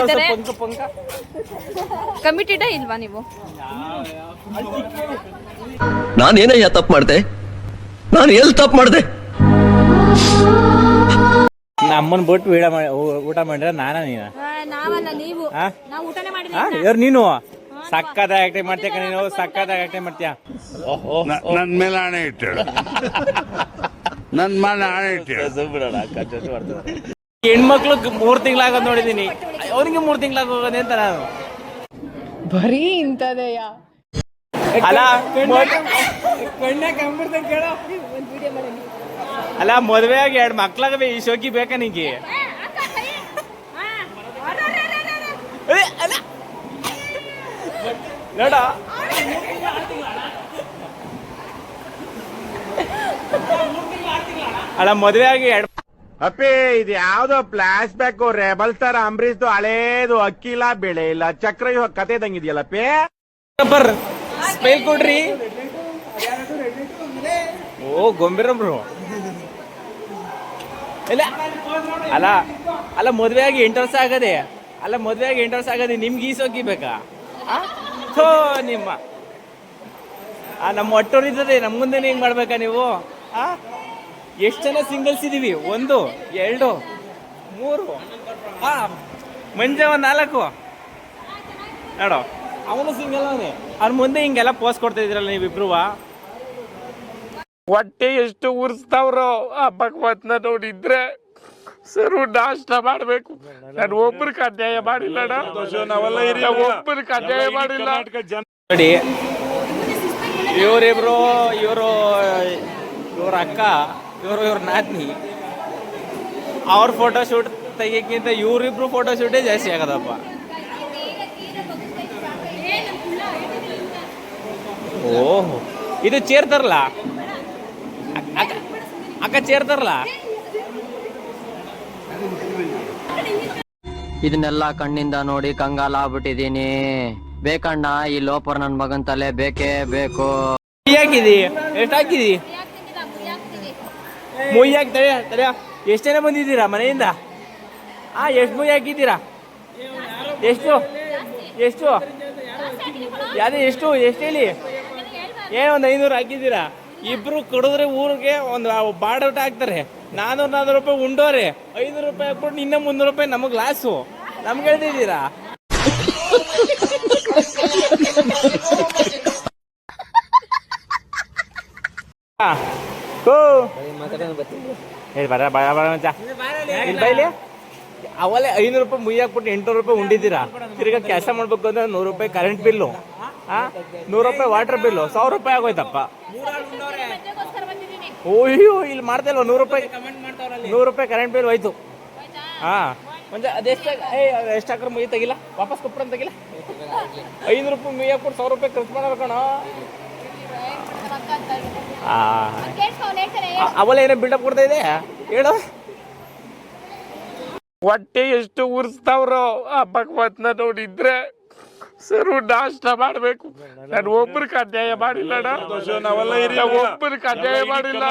ಮಾಡ್ತಿದ್ದಾರೆ. ಕಮಿಟೆಡ್ ಇಲ್ವಾ ನೀವು? ನಾನೇನಯ್ಯ ತಪ್ಪು ಮಾಡ್ದೆ? ನಾನು ಎಲ್ಲಿ ತಪ್ಪು ಮಾಡ್ದೆ? ನಮ್ಮನ್ ಬಿಟ್ಟು ಊಟ ಮಾಡಿದ್ರೆ ನೀನು ನಾವಲ್ಲ, ನೀವು. ನಾವು ಊಟನೇ ಮಾಡಿದ್ವಿ. ಯಾರು ನೀನು? ಸಕ್ಕದ ಆಕ್ಟಿಂಗ್ ಮಾಡ್ತೀಯ ನೀನು, ಸಕ್ಕದ ಆಕ್ಟಿಂಗ್ ಮಾಡ್ತೀಯ. ನನ್ ಮೇಲೆ ಆಣೆ ಇಟ್ಟಳು, ನನ್ ಮೇಲೆ ಆಣೆ ಇಟ್ಟಳು. ಹೆಣ್ಮಕ್ಳು 3 ತಿಂಗಳಾಗೋದ್ ನೋಡಿದೀನಿ, ಅವ್ರಿಗೆ 3 ತಿಂಗಳಾಗೋಗೋದೆ ಅಂತ ನಾನು. ಬರೀ ಇಂಥದೆಯಾ? ಅಲ್ಲ ಮದ್ವೆ ಆಗಿ 2 ಮಕ್ಳಾಗವೆ, ಈ ಶೋಕಿ ಬೇಕಾ ನಿಂಗೆ? ನೋಡ ಅಲ್ಲ ಮದ್ವೆ ಆಗಿ ಅಪ್ಪಿ ಇದು ಯಾವ್ದೋ ಫ್ಲಾಶ್ ಬ್ಯಾಕ್ ರೆಬಲ್ ತರ ಅಂಬರೀಶ್ದು ಹಳೇದು, ಅಕ್ಕಿ ಇಲ್ಲ ಬೆಳೆ ಇಲ್ಲ ಚಕ್ರ ಕತೆ ತಂಗಿದ್ಯಲ್ಲಪ್ಪಿ. ಸ್ಪೈಲ್ ಕೊಡ್ರಿ. ಓ ಗೊಂಬಿರಬ್ರು. ಇಲ್ಲ ಅಲ್ಲ ಅಲ್ಲ ಮದ್ವೆ ಆಗಿ 8 ವರ್ಷ ಆಗದೆ, ಅಲ್ಲ ಮದ್ವೆ ಆಗಿ 8 ವರ್ಷ ಆಗದೆ, ನಿಮ್ಗೆ ಈ ಸೋಕಿ ಬೇಕಾ? ಥೋ ನಿಮ್ಮ ನಮ್ಮ ಒಟ್ಟೋರ್ ಇದ್ದದೆ ನಮ್ಮ ಮುಂದೆ ಹಿಂಗ್ ಮಾಡ್ಬೇಕಾ ನೀವು? ಎಷ್ಟು ಜನ ಸಿಂಗಲ್ಸ್ ಇದೀವಿ? 1 2 3 ಮಂಜ 4 ನೋಡೋ, ಅವನು ಸಿಂಗಲ್ ಅವನೇ. ಅವ್ರ ಮುಂದೆ ಹಿಂಗೆಲ್ಲ ಪೋಸ್ ಕೊಡ್ತಾ ಇದ್ರಲ್ಲ ನೀವಿಬ್ರು. ಹೊಟ್ಟೆ ಎಷ್ಟು ಉರ್ಸ್ತಾವ್ರೋ ಆ ಭಗವತ್ನ ನೋಡಿದ್ರೆ ಸರು ನಾಷ್ಟ ಮಾಡ್ಬೇಕು. ನಾನು ಒಬ್ಬರಿಗೆ ಅನ್ಯಾಯ ಮಾಡಿಲ್ಲ, ಒಬ್ಬರಿಗೆ ಅನ್ಯಾಯ ಮಾಡಿಲ್ಲ. ನೋಡಿ ಇವರಿಬ್ರು, ಇವ್ರ ಅಕ್ಕ, ಇವ್ರ ನಾದ್ನಿ, ಅವ್ರ ಫೋಟೋ ಶೂಟ್ ತೆಗಿಯಕ್ಕಿಂತ ಇವರಿಬ್ರು ಫೋಟೋ ಶೂಟೇ ಜಾಸ್ತಿ ಆಗದಪ್ಪ. ಓಹ್ ಇದು ಚೇರ್ತಾರಲ್ಲ ಅಕ್ಕ, ಚೇರ್ತಾರಲ್ಲ. ಇದನ್ನೆಲ್ಲ ಕಣ್ಣಿಂದ ನೋಡಿ ಕಂಗಾಲ ಆಗ್ಬಿಟ್ಟಿದೀನಿ. ಬೇಕಣ್ಣ ಈ ಲೋಪರ್ ನನ್ ಮಗನ್ ತಲೆ ಬೇಕೇ ಬೇಕು. ಹಾಕಿದಿ? ಎಷ್ಟು ಹಾಕಿದಿ? ಮುಯ್ಯಿ ಹಾಕ್ತಾರೆ. ಎಷ್ಟು ಜನ ಬಂದಿದ್ದೀರಾ ಮನೆಯಿಂದ? ಎಷ್ಟು ಮುಯ್ಯಿ ಹಾಕಿದ್ದೀರಾ? ಎಷ್ಟು ಎಷ್ಟು ಯಾವ್ದು ಎಷ್ಟು ಹೇಳಿ? ಒಂದು 500 ಹಾಕಿದ್ದೀರಾ? ಇಬ್ರು ಕೊಡಿದ್ರೆ ಊರಿಗೆ ಒಂದು ಬಾಡೂಟ ಹಾಕ್ತಾರೆ. 400 ರೂಪಾಯಿ ಉಂಡೋರೆ, 500 ರೂಪಾಯಿ ಹಾಕ್ಬಿಟ್ಟು ಇನ್ನ 300 ರೂಪಾಯಿ ನಮಗ್ ಲಾಸು. ನಮ್ಗೆ ಹೇಳ್ತಿದ್ದೀರಾ? ಅವಲೇ 500 ರೂಪಾಯಿ ಮುಯ್ಯಿ ಹಾಕ್ಬಿಟ್ಟು 800 ರೂಪಾಯಿ ಉಂಡಿದ್ದೀರಾ. ತಿರ್ಗಾ ಕೆಲಸ ಮಾಡ್ಬೇಕು ಅಂದ್ರೆ 100 ರೂಪಾಯಿ ಕರೆಂಟ್ ಬಿಲ್ಲು, 100 ರೂಪಾಯಿ ವಾಟರ್ ಬಿಲ್ಲು, 1000 ರೂಪಾಯಿ ಆಗೋಯ್ತಪ್ಪ. ಓಯ್ಯೋ ಇಲ್ಲಿ ಮಾಡ್ತಾ ಇಲ್ವ? 100 ರೂಪಾಯಿ ಕರೆಂಟ್ ಬಿಲ್ ಹೋಯ್ತು. ಮುಂಚೆ ಎಷ್ಟು ಹಾಕ್ರೆ ಮುಯ್ಯಿ ತೆಗಿಲ್ಲ, ವಾಪಸ್ ಕೊಟ್ಬಿಡಂತ ತೆಗಿಲ್ಲ. 500 ರೂಪಾಯಿ ಮುಯ್ಯಿ ಹಾಕ್ಬಿಟ್ಟು 1000 ರೂಪಾಯಿ ಖರ್ಚು ಮಾಡ್ಬೇಕಣ. ಅವಲೇ ಏನೋ ಬಿಲ್ಡಪ್ ಕೊಡ್ತಾ ಇದೆ ಹೇಳು. ಹೊಟ್ಟೆ ಎಷ್ಟು ಉರ್ಸ್ತಾವ್ರೋ ಆ ಭಗವತ್ನ ನೋಡಿದ್ರೆ ಸರು ನಾಷ್ಟ ಮಾಡ್ಬೇಕು. ನಾನು ಒಬ್ಬರಿಗೆ ಅನ್ಯಾಯ ಮಾಡಿಲ್ಲ, ಒಬ್ಬರಿಗೆ ಅನ್ಯಾಯ ಮಾಡಿಲ್ಲ.